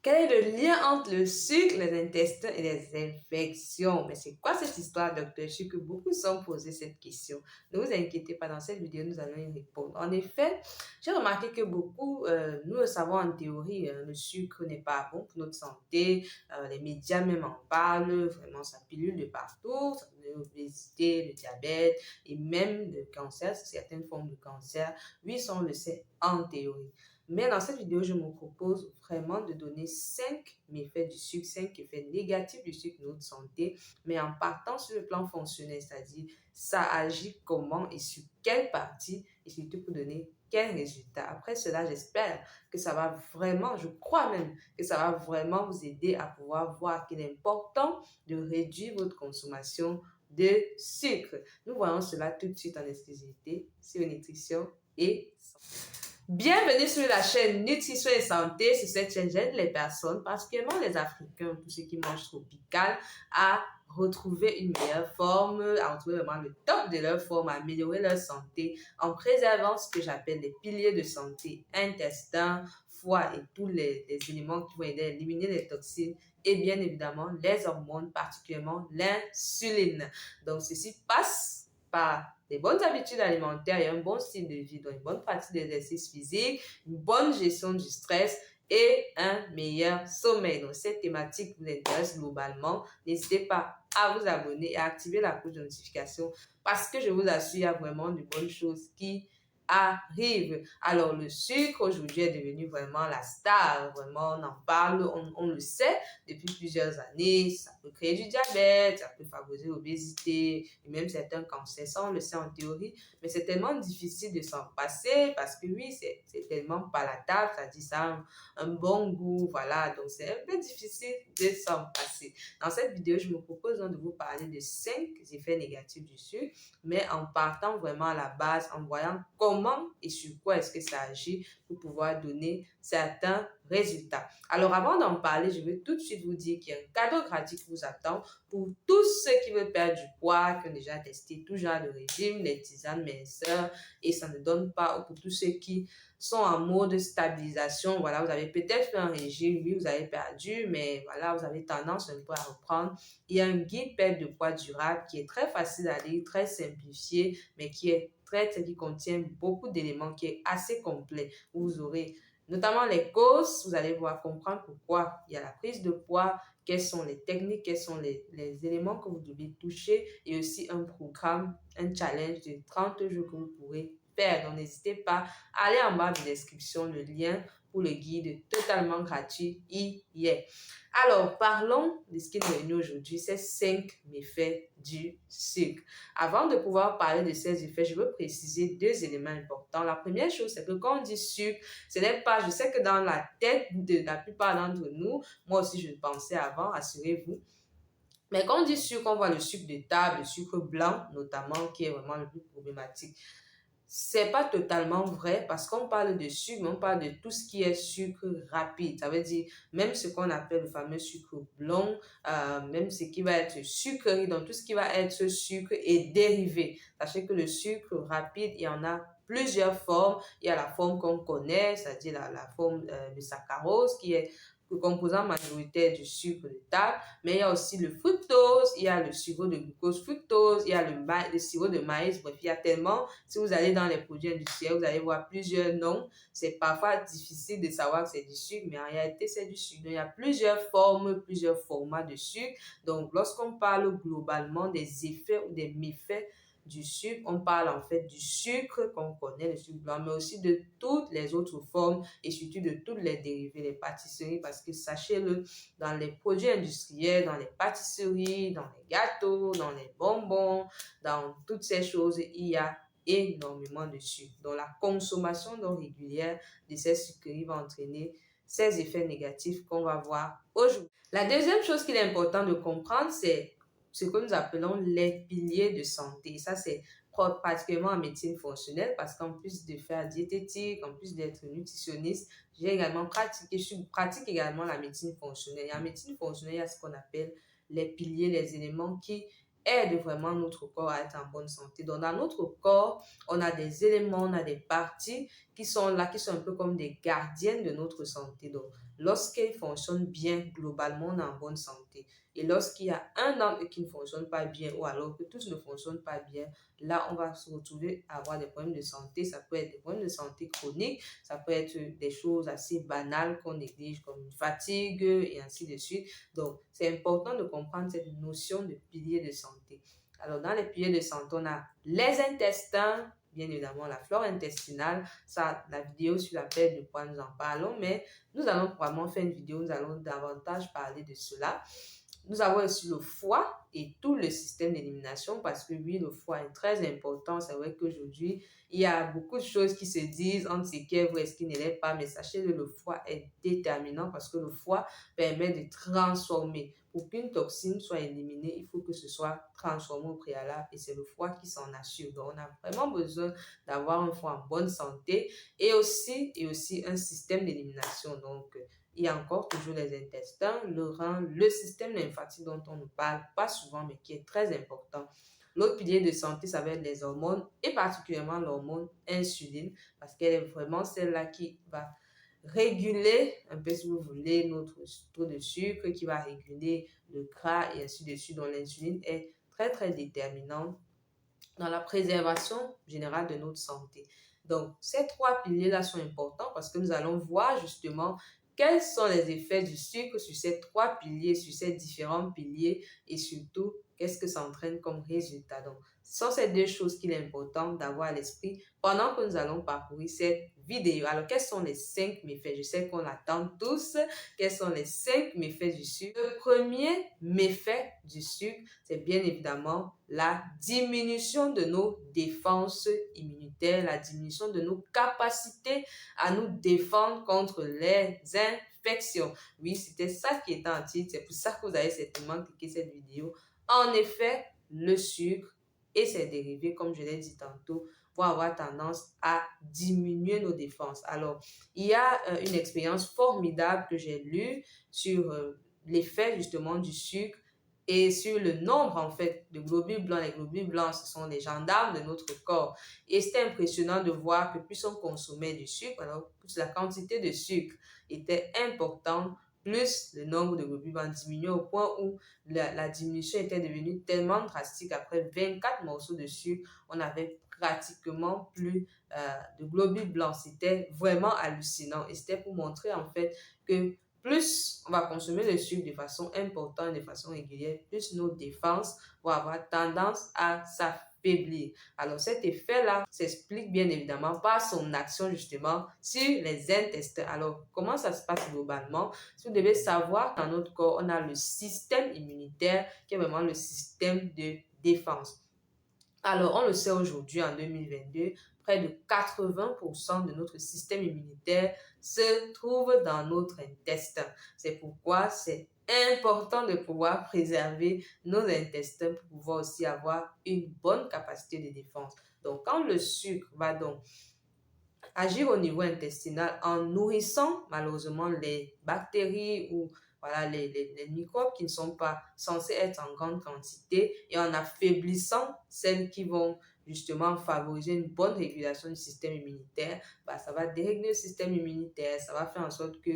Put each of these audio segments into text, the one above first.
Quel est le lien entre le sucre, les intestins et les infections? Mais c'est quoi cette histoire, docteur? Je sais que beaucoup se sont posé cette question. Ne vous inquiétez pas, dans cette vidéo, nous allons y répondre. En effet, j'ai remarqué que beaucoup, nous le savons en théorie, le sucre n'est pas bon pour notre santé. Les médias même en parlent, vraiment, ça pilule de partout. Ça peut l'obésité, le diabète et même le cancer, certaines formes de cancer. Oui, ça, on le sait en théorie. Mais dans cette vidéo, je me propose vraiment de donner 5 méfaits du sucre, 5 effets négatifs du sucre sur notre santé, mais en partant sur le plan fonctionnel, c'est-à-dire ça agit comment et sur quelle partie, et surtout pour donner quel résultat. Après cela, j'espère que ça va vraiment, je crois même que ça va vraiment vous aider à pouvoir voir qu'il est important de réduire votre consommation de sucre. Nous voyons cela tout de suite en exclusivité sur Nutrition et Santé. Bienvenue sur la chaîne Nutrition et Santé. Sur cette chaîne, j'aide les personnes, particulièrement les Africains, tous ceux qui mangent tropical, à retrouver une meilleure forme, à retrouver vraiment le top de leur forme, à améliorer leur santé en préservant ce que j'appelle les piliers de santé, intestin, foie et tous les éléments qui vont aider à éliminer les toxines et bien évidemment les hormones, particulièrement l'insuline. Donc, ceci passe par des bonnes habitudes alimentaires et un bon style de vie, donc une bonne pratique d'exercice physique, une bonne gestion du stress et un meilleur sommeil. Donc, cette thématique vous intéresse globalement, n'hésitez pas à vous abonner et à activer la cloche de notification parce que je vous assure, il y a vraiment de bonnes choses qui arrivent. Alors, le sucre aujourd'hui est devenu vraiment la star. Vraiment, on en parle, on le sait depuis plusieurs années. Ça peut créer du diabète, ça peut favoriser l'obésité et même certains cancers. Ça, on le sait en théorie, mais c'est tellement difficile de s'en passer parce que oui, c'est tellement palatable, ça dit ça un bon goût, voilà. Donc, c'est un peu difficile de s'en passer. Dans cette vidéo, je me propose donc de vous parler de 5 effets négatifs du sucre, mais en partant vraiment à la base, en voyant comment et sur quoi est-ce que ça agit pour pouvoir donner certains résultats. Alors, avant d'en parler, je veux tout de suite vous dire qu'il y a un cadeau gratuit qui vous attend pour tous ceux qui veulent perdre du poids, qui ont déjà testé tout genre de régime, les tisanes minceurs, et ça ne donne pas, ou pour tous ceux qui sont en mode stabilisation. Voilà, vous avez peut-être fait un régime, oui, vous avez perdu, mais voilà, vous avez tendance un peu à reprendre. Il y a un guide perte de poids durable qui est très facile à lire, très simplifié, mais qui contient beaucoup d'éléments, qui est assez complet. Vous aurez notamment les causes, vous allez voir comprendre pourquoi il y a la prise de poids, quelles sont les techniques, quels sont les éléments que vous devez toucher et aussi un programme, un challenge de 30 jours que vous pourrez faire. Donc, n'hésitez pas à aller en bas de la description, le lien pour le guide totalement gratuit y est. Alors, parlons de ce qui nous réunit aujourd'hui, ces 5 méfaits du sucre. Avant de pouvoir parler de ces effets, je veux préciser 2 éléments importants. La première chose, c'est que quand on dit sucre, ce n'est pas, je sais que dans la tête de la plupart d'entre nous, moi aussi je le pensais avant, assurez-vous, mais quand on dit sucre, on voit le sucre de table, le sucre blanc notamment, qui est vraiment le plus problématique. C'est pas totalement vrai parce qu'on parle de sucre, mais on parle de tout ce qui est sucre rapide. Ça veut dire même ce qu'on appelle le fameux sucre blanc, même ce qui va être sucrerie, donc tout ce qui va être sucre et dérivé. Sachez que le sucre rapide, il y en a plusieurs formes. Il y a la forme qu'on connaît, c'est-à-dire la forme de saccharose qui est le composant majoritaire du sucre de table, mais il y a aussi le fructose, il y a le sirop de glucose fructose, il y a le sirop de maïs, bref, il y a tellement, si vous allez dans les produits industriels, vous allez voir plusieurs noms, c'est parfois difficile de savoir que c'est du sucre, mais en réalité c'est du sucre. Donc il y a plusieurs formes, plusieurs formats de sucre, donc lorsqu'on parle globalement des effets ou des méfaits du sucre, on parle en fait du sucre qu'on connaît, le sucre blanc, mais aussi de toutes les autres formes et surtout de toutes les dérivés, les pâtisseries, parce que sachez-le, dans les produits industriels, dans les pâtisseries, dans les gâteaux, dans les bonbons, dans toutes ces choses, il y a énormément de sucre. Donc la consommation non régulière de ces sucreries va entraîner ces effets négatifs qu'on va voir aujourd'hui. La deuxième chose qu'il est important de comprendre, c'est ce que nous appelons les piliers de santé. Ça, c'est pratiquement en médecine fonctionnelle parce qu'en plus de faire diététique, en plus d'être nutritionniste, j'ai également pratiqué, je pratique également la médecine fonctionnelle. Et en médecine fonctionnelle, il y a ce qu'on appelle les piliers, les éléments qui aide vraiment notre corps à être en bonne santé. Donc, dans notre corps, on a des éléments, on a des parties qui sont là, qui sont un peu comme des gardiennes de notre santé. Donc, lorsqu'elles fonctionnent bien, globalement, on est en bonne santé. Et lorsqu'il y a un organe qui ne fonctionne pas bien ou alors que tous ne fonctionnent pas bien, là, on va se retrouver à avoir des problèmes de santé. Ça peut être des problèmes de santé chroniques, ça peut être des choses assez banales qu'on néglige comme une fatigue et ainsi de suite. Donc, c'est important de comprendre cette notion de pilier de santé. Alors, dans les piliers de santé, on a les intestins, bien évidemment la flore intestinale. Ça, la vidéo sur la perte de poids, nous en parlons, mais nous allons probablement faire une vidéo, nous allons davantage parler de cela. Nous avons aussi le foie et tout le système d'élimination parce que oui, le foie est très important. C'est vrai qu'aujourd'hui, il y a beaucoup de choses qui se disent entre ce qui est vrai et ce qui ne l'est pas, mais sachez que le foie est déterminant parce que le foie permet de transformer. Pour qu'une toxine soit éliminée, il faut que ce soit transformé au préalable et c'est le foie qui s'en assure. Donc, on a vraiment besoin d'avoir un foie en bonne santé et aussi un système d'élimination. Donc, il y a encore toujours les intestins, le rein, le système lymphatique dont on ne parle pas souvent, mais qui est très important. L'autre pilier de santé, ça va être les hormones, et particulièrement l'hormone insuline, parce qu'elle est vraiment celle-là qui va réguler, un peu si vous voulez, notre taux de sucre, qui va réguler le gras et ainsi de suite. Donc l'insuline est très, très déterminante dans la préservation générale de notre santé. Donc, ces trois piliers-là sont importants parce que nous allons voir justement quels sont les effets du sucre sur ces trois piliers, sur ces différents piliers et surtout, qu'est-ce que ça entraîne comme résultat. Donc, ce sont ces deux choses qu'il est important d'avoir à l'esprit pendant que nous allons parcourir cette vidéo. Alors, quels sont les 5 méfaits? Je sais qu'on attend tous. Quels sont les 5 méfaits du sucre? Le premier méfait du sucre, c'est bien évidemment la diminution de nos défenses immunitaires, la diminution de nos capacités à nous défendre contre les infections. Oui, c'était ça qui était en titre. C'est pour ça que vous avez certainement cliqué cette vidéo. En effet, le sucre et ses dérivés, comme je l'ai dit tantôt, vont avoir tendance à diminuer nos défenses. Alors, il y a une expérience formidable que j'ai lue sur l'effet justement du sucre et sur le nombre en fait de globules blancs. Les globules blancs, ce sont les gendarmes de notre corps. Et c'était impressionnant de voir que plus on consommait du sucre, alors plus la quantité de sucre était importante, plus le nombre de globules blancs diminuait au point où la diminution était devenue tellement drastique. Après 24 morceaux de sucre, on n'avait pratiquement plus de globules blancs. C'était vraiment hallucinant et c'était pour montrer en fait que plus on va consommer le sucre de façon importante, de façon régulière, plus nos défenses vont avoir tendance à s'affaiblir. Alors cet effet-là s'explique bien évidemment par son action justement sur les intestins. Alors comment ça se passe globalement? Si vous devez savoir que dans notre corps, on a le système immunitaire qui est vraiment le système de défense. Alors, on le sait aujourd'hui, en 2022, près de 80% de notre système immunitaire se trouve dans notre intestin. C'est pourquoi c'est important de pouvoir préserver nos intestins pour pouvoir aussi avoir une bonne capacité de défense. Donc, quand le sucre va donc agir au niveau intestinal en nourrissant malheureusement les bactéries ou voilà, les microbes qui ne sont pas censés être en grande quantité et en affaiblissant celles qui vont justement favoriser une bonne régulation du système immunitaire, bah, ça va dérégler le système immunitaire, ça va faire en sorte que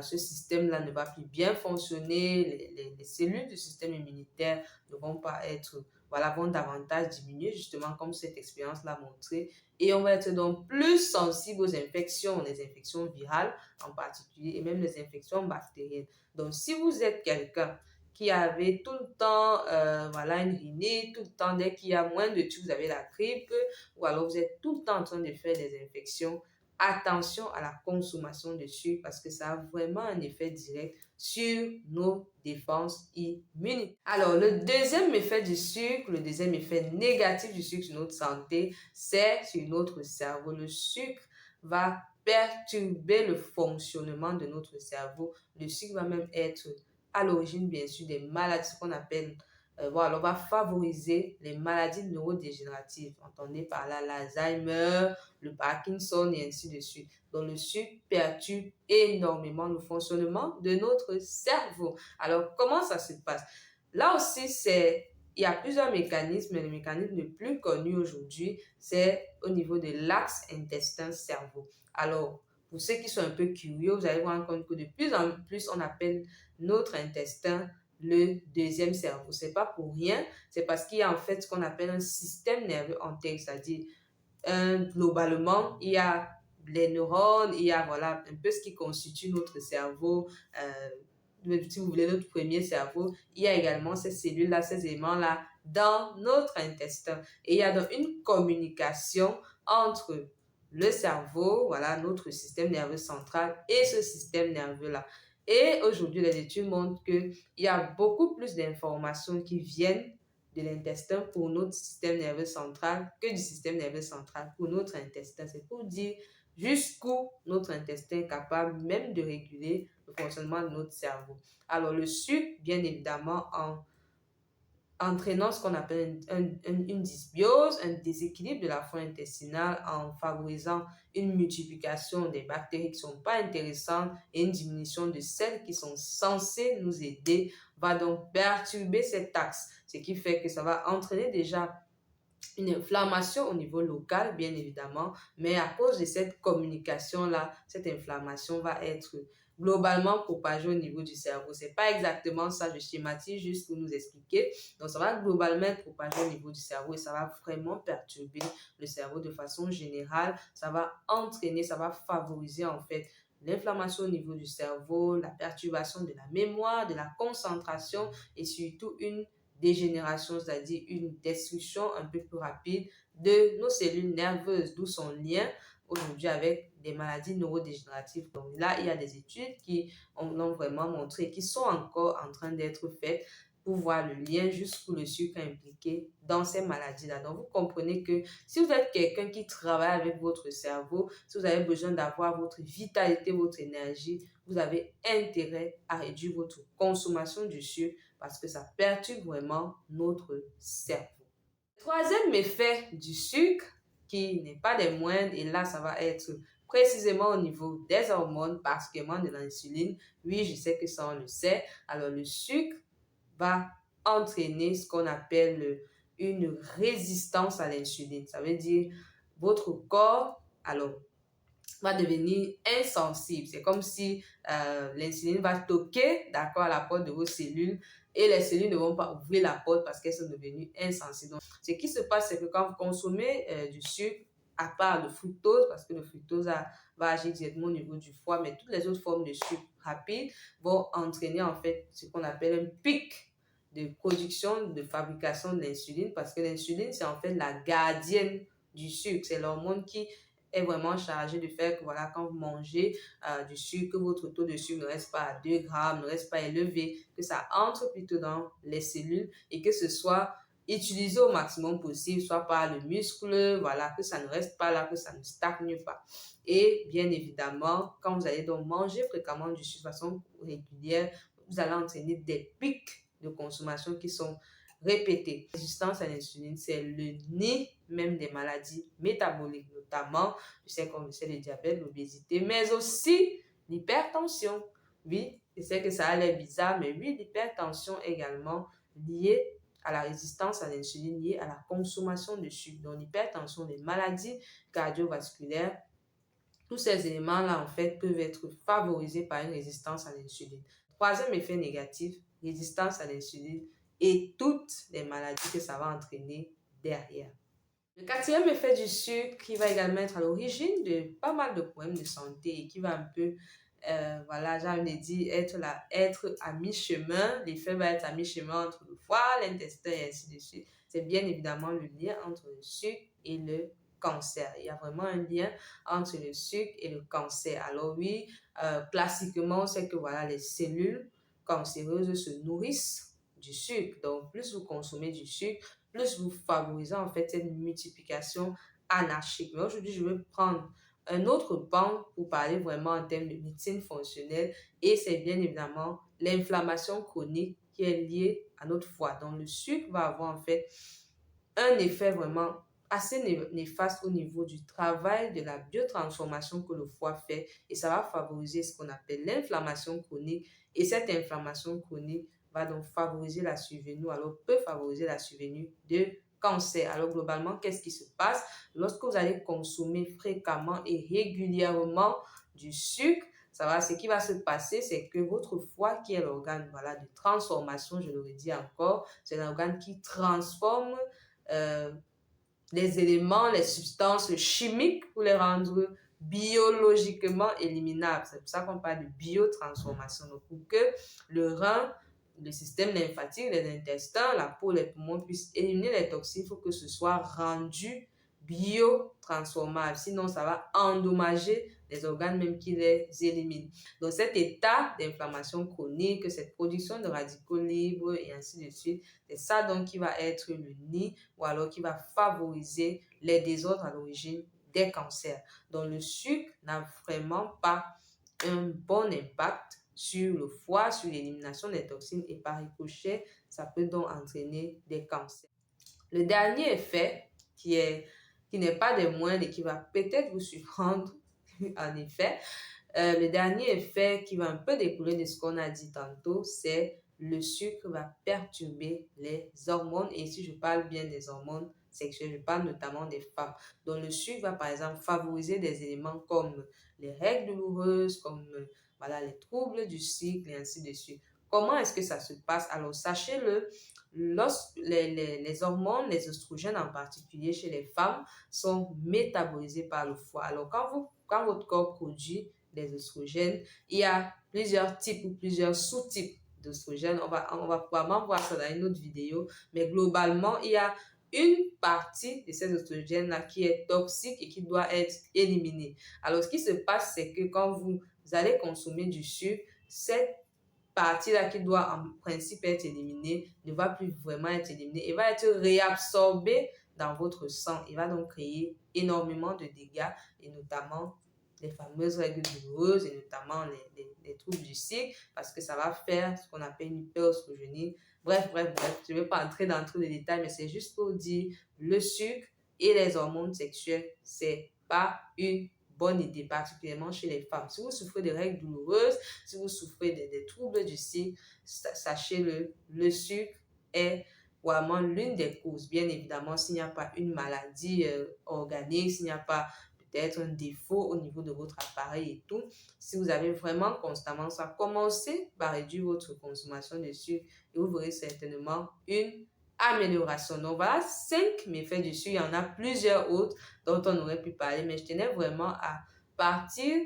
ce système-là ne va plus bien fonctionner, les cellules du système immunitaire ne vont pas être, voilà, vont davantage diminuer justement comme cette expérience l'a montré et on va être donc plus sensible aux infections, les infections virales en particulier et même les infections bactériennes. Donc, si vous êtes quelqu'un qui avait tout le temps voilà, une rhinite, tout le temps, dès qu'il y a moins de trucs, vous avez la grippe, ou alors vous êtes tout le temps en train de faire des infections, attention à la consommation de sucre parce que ça a vraiment un effet direct sur nos défenses immunitaires. Alors, le deuxième effet du sucre, le deuxième effet négatif du sucre sur notre santé, c'est sur notre cerveau. Le sucre va perturber le fonctionnement de notre cerveau. Le sucre va même être à l'origine, bien sûr, des maladies qu'on appelle, voilà, on va favoriser les maladies neurodégénératives. Entendez par là l'Alzheimer, le Parkinson et ainsi de suite. Donc, le sucre perturbe énormément le fonctionnement de notre cerveau. Alors, comment ça se passe? Là aussi, c'est il y a plusieurs mécanismes, mais le mécanisme le plus connu aujourd'hui, c'est au niveau de l'axe intestin-cerveau. Alors, pour ceux qui sont un peu curieux, vous allez vous rendre compte que de plus en plus, on appelle notre intestin le deuxième cerveau. C'est pas pour rien, c'est parce qu'il y a en fait ce qu'on appelle un système nerveux entère, c'est-à-dire globalement, il y a les neurones, il y a voilà un peu ce qui constitue notre cerveau, si vous voulez notre premier cerveau. Il y a également ces cellules-là, ces éléments-là dans notre intestin. Et il y a donc une communication entre le cerveau, voilà, notre système nerveux central et ce système nerveux-là. Et aujourd'hui, les études montrent qu'il y a beaucoup plus d'informations qui viennent de l'intestin pour notre système nerveux central que du système nerveux central pour notre intestin. C'est pour dire jusqu'où notre intestin est capable même de réguler le fonctionnement de notre cerveau. Alors le sucre, bien évidemment, entraînant ce qu'on appelle une dysbiose, un déséquilibre de la flore intestinale en favorisant une multiplication des bactéries qui ne sont pas intéressantes et une diminution de celles qui sont censées nous aider, va donc perturber cet axe, ce qui fait que ça va entraîner déjà une inflammation au niveau local, bien évidemment, mais à cause de cette communication-là, cette inflammation va être globalement propagée au niveau du cerveau. C'est pas exactement ça, je schématise juste pour nous expliquer. Donc, ça va globalement être propagé au niveau du cerveau et ça va vraiment perturber le cerveau de façon générale. Ça va entraîner, ça va favoriser en fait l'inflammation au niveau du cerveau, la perturbation de la mémoire, de la concentration et surtout une dégénération, c'est-à-dire une destruction un peu plus rapide de nos cellules nerveuses, d'où son lien aujourd'hui avec des maladies neurodégénératives. Donc là, il y a des études qui ont vraiment montré, qui sont encore en train d'être faites pour voir le lien jusqu'où le sucre est impliqué dans ces maladies-là. Donc, vous comprenez que si vous êtes quelqu'un qui travaille avec votre cerveau, si vous avez besoin d'avoir votre vitalité, votre énergie, vous avez intérêt à réduire votre consommation du sucre parce que ça perturbe vraiment notre cerveau. Troisième effet du sucre, qui n'est pas des moindres, et là, ça va être précisément au niveau des hormones, particulièrement de l'insuline. Oui, je sais que ça, on le sait. Alors, le sucre va entraîner ce qu'on appelle une résistance à l'insuline. Ça veut dire votre corps, alors, va devenir insensible. C'est comme si l'insuline va toquer, d'accord, à la porte de vos cellules et les cellules ne vont pas ouvrir la porte parce qu'elles sont devenues insensibles. Donc, ce qui se passe, c'est que quand vous consommez du sucre, à part le fructose, parce que le fructose va agir directement au niveau du foie, mais toutes les autres formes de sucre rapide vont entraîner en fait ce qu'on appelle un pic de production, de fabrication de l'insuline, parce que l'insuline, c'est en fait la gardienne du sucre. C'est l'hormone qui est vraiment chargé de faire que voilà, quand vous mangez du sucre, que votre taux de sucre ne reste pas à 2 grammes, ne reste pas élevé, que ça entre plutôt dans les cellules et que ce soit utilisé au maximum possible, soit par le muscle, voilà, que ça ne reste pas là, que ça ne stagne pas. Et bien évidemment, quand vous allez donc manger fréquemment du sucre de façon régulière, vous allez entraîner des pics de consommation qui sont répétés. La résistance à l'insuline, c'est le nid même des maladies métaboliques, notamment, je sais comme c'est le diabète, l'obésité, mais aussi l'hypertension. Oui, je sais que ça a l'air bizarre, mais oui, l'hypertension également liée à la résistance à l'insuline, liée à la consommation de sucre. Donc, l'hypertension, les maladies cardiovasculaires, tous ces éléments-là, en fait, peuvent être favorisés par une résistance à l'insuline. Troisième effet négatif, résistance à l'insuline et toutes les maladies que ça va entraîner derrière. Le quatrième effet du sucre qui va également être à l'origine de pas mal de problèmes de santé et qui va un peu, voilà, j'ai envie de dire, être à mi-chemin. L'effet va être à mi-chemin entre le foie, l'intestin et ainsi de suite. C'est bien évidemment le lien entre le sucre et le cancer. Il y a vraiment un lien entre le sucre et le cancer. Alors oui, classiquement, c'est que voilà, les cellules cancéreuses se nourrissent du sucre. Donc, plus vous consommez du sucre, plus vous favorisez en fait cette multiplication anarchique. Mais aujourd'hui, je vais prendre un autre pan pour parler vraiment en termes de médecine fonctionnelle et c'est bien évidemment l'inflammation chronique qui est liée à notre foie. Donc, le sucre va avoir en fait un effet vraiment assez néfaste au niveau du travail de la biotransformation que le foie fait et ça va favoriser ce qu'on appelle l'inflammation chronique et cette inflammation chronique va donc favoriser la survenue, alors peut favoriser la survenue de cancer. Alors globalement, qu'est-ce qui se passe? Lorsque vous allez consommer fréquemment et régulièrement du sucre, ce qui va se passer, c'est que votre foie, qui est l'organe voilà, de transformation, je le redis encore, c'est l'organe qui transforme les éléments, les substances chimiques pour les rendre biologiquement éliminables. C'est pour ça qu'on parle de biotransformation. Donc, pour que le rein, le système lymphatique, les intestins, la peau, les poumons puissent éliminer les toxines, il faut que ce soit rendu biotransformable. Sinon, ça va endommager les organes même qui les éliminent. Donc, cet état d'inflammation chronique, cette production de radicaux libres et ainsi de suite, c'est ça donc qui va être le nid ou alors qui va favoriser les désordres à l'origine des cancers. Donc, le sucre n'a vraiment pas un bon impact sur le foie, sur l'élimination des toxines et par ricochet, ça peut donc entraîner des cancers. Le dernier effet qui n'est pas des moindres et qui va peut-être vous surprendre, en effet, le dernier effet qui va un peu découler de ce qu'on a dit tantôt, c'est le sucre va perturber les hormones. Et si je parle bien des hormones sexuelles, je parle notamment des femmes. Donc le sucre va par exemple favoriser des éléments comme les règles douloureuses, comme voilà, les troubles du cycle et ainsi de suite. Comment est-ce que ça se passe? Alors sachez-le, les hormones, les oestrogènes en particulier chez les femmes, sont métabolisés par le foie. Alors quand votre corps produit des oestrogènes, il y a plusieurs types ou plusieurs sous-types d'oestrogènes. On va probablement voir ça dans une autre vidéo, mais globalement, il y a une partie de ces oestrogènes-là qui est toxique et qui doit être éliminée. Alors, ce qui se passe, c'est que quand vous allez consommer du sucre, cette partie-là qui doit en principe être éliminée ne va plus vraiment être éliminée et va être réabsorbée dans votre sang. Il va donc créer énormément de dégâts et notamment les fameuses règles douloureuses et notamment les troubles du cycle parce que ça va faire ce qu'on appelle une hyperostrogénie. Bref, je ne vais pas entrer dans trop de détails, mais c'est juste pour dire le sucre et les hormones sexuelles, c'est pas une bonne idée, particulièrement chez les femmes. Si vous souffrez de règles douloureuses, si vous souffrez des troubles du cycle, sachez-le, le sucre est vraiment l'une des causes. Bien évidemment, s'il n'y a pas une maladie organique, s'il n'y a pas peut-être un défaut au niveau de votre appareil et tout, si vous avez vraiment constamment ça, commencez par réduire votre consommation de sucre et vous verrez certainement une amélioration. Donc voilà 5 méfaits du sucre. Il y en a plusieurs autres dont on aurait pu parler, mais je tenais vraiment à partir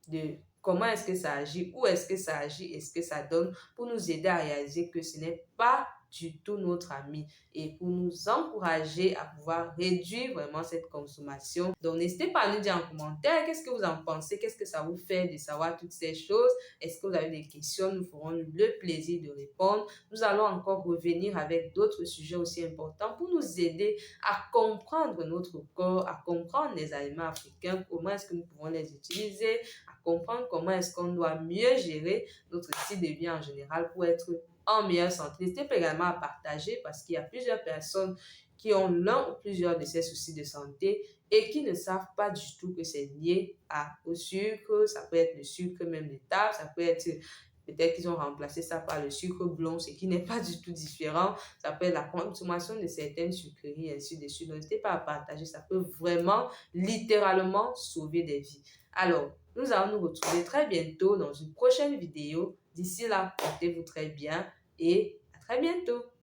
de comment est-ce que ça agit, où est-ce que ça agit et ce que ça donne pour nous aider à réaliser que ce n'est pas du tout notre ami et pour nous encourager à pouvoir réduire vraiment cette consommation. Donc, n'hésitez pas à nous dire en commentaire qu'est-ce que vous en pensez, qu'est-ce que ça vous fait de savoir toutes ces choses. Est-ce que vous avez des questions? Nous ferons le plaisir de répondre. Nous allons encore revenir avec d'autres sujets aussi importants pour nous aider à comprendre notre corps, à comprendre les aliments africains, comment est-ce que nous pouvons les utiliser, à comprendre comment est-ce qu'on doit mieux gérer notre style de vie en général pour être en meilleure santé. N'hésitez pas également à partager parce qu'il y a plusieurs personnes qui ont l'un ou plusieurs de ces soucis de santé et qui ne savent pas du tout que c'est lié au sucre. Ça peut être le sucre même de table, ça peut être peut-être qu'ils ont remplacé ça par le sucre blond, ce qui n'est pas du tout différent. Ça peut être la consommation de certaines sucreries et ainsi de suite. Donc, n'hésitez pas à partager, ça peut vraiment littéralement sauver des vies. Alors, nous allons nous retrouver très bientôt dans une prochaine vidéo. D'ici là, portez-vous très bien et à très bientôt.